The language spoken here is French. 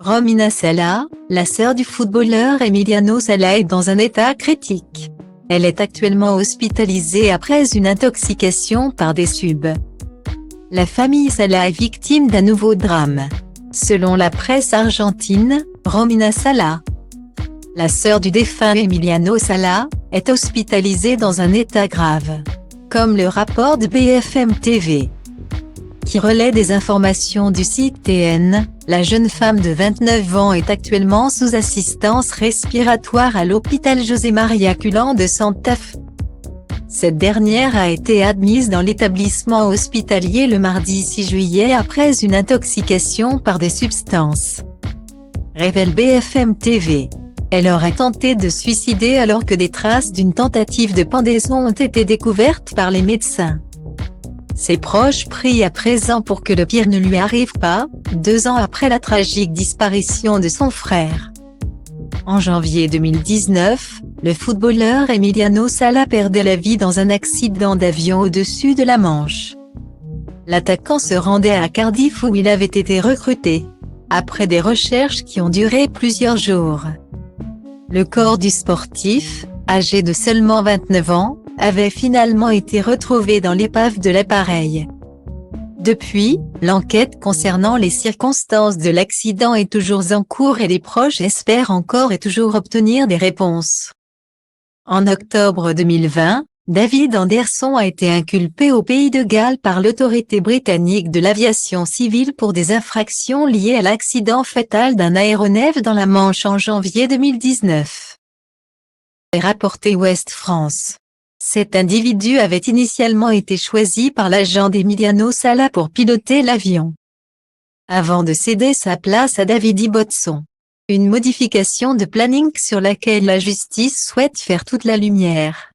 Romina Sala, la sœur du footballeur Emiliano Sala est dans un état critique. Elle est actuellement hospitalisée après une intoxication par des subs. La famille Sala est victime d'un nouveau drame. Selon la presse argentine, Romina Sala, la sœur du défunt Emiliano Sala, est hospitalisée dans un état grave. Comme le rapporte BFM TV, qui relaie des informations du site TN, la jeune femme de 29 ans est actuellement sous assistance respiratoire à l'hôpital José María Cullen de Santa Fe. Cette dernière a été admise dans l'établissement hospitalier le mardi 6 juillet après une intoxication par des substances, révèle BFM TV. Elle aurait tenté de suicider alors que des traces d'une tentative de pendaison ont été découvertes par les médecins. Ses proches prient à présent pour que le pire ne lui arrive pas, 2 ans après la tragique disparition de son frère. En janvier 2019, le footballeur Emiliano Sala perdait la vie dans un accident d'avion au-dessus de la Manche. L'attaquant se rendait à Cardiff où il avait été recruté. Après des recherches qui ont duré plusieurs jours, le corps du sportif, âgé de seulement 29 ans, avait finalement été retrouvé dans l'épave de l'appareil. Depuis, l'enquête concernant les circonstances de l'accident est toujours en cours et les proches espèrent encore et toujours obtenir des réponses. En octobre 2020, David Anderson a été inculpé au Pays de Galles par l'autorité britannique de l'aviation civile pour des infractions liées à l'accident fatal d'un aéronef dans la Manche en janvier 2019. Rapporté Ouest France. Cet individu avait initialement été choisi par l'agent d'Emiliano Sala pour piloter l'avion, avant de céder sa place à David Ibbotson. Une modification de planning sur laquelle la justice souhaite faire toute la lumière.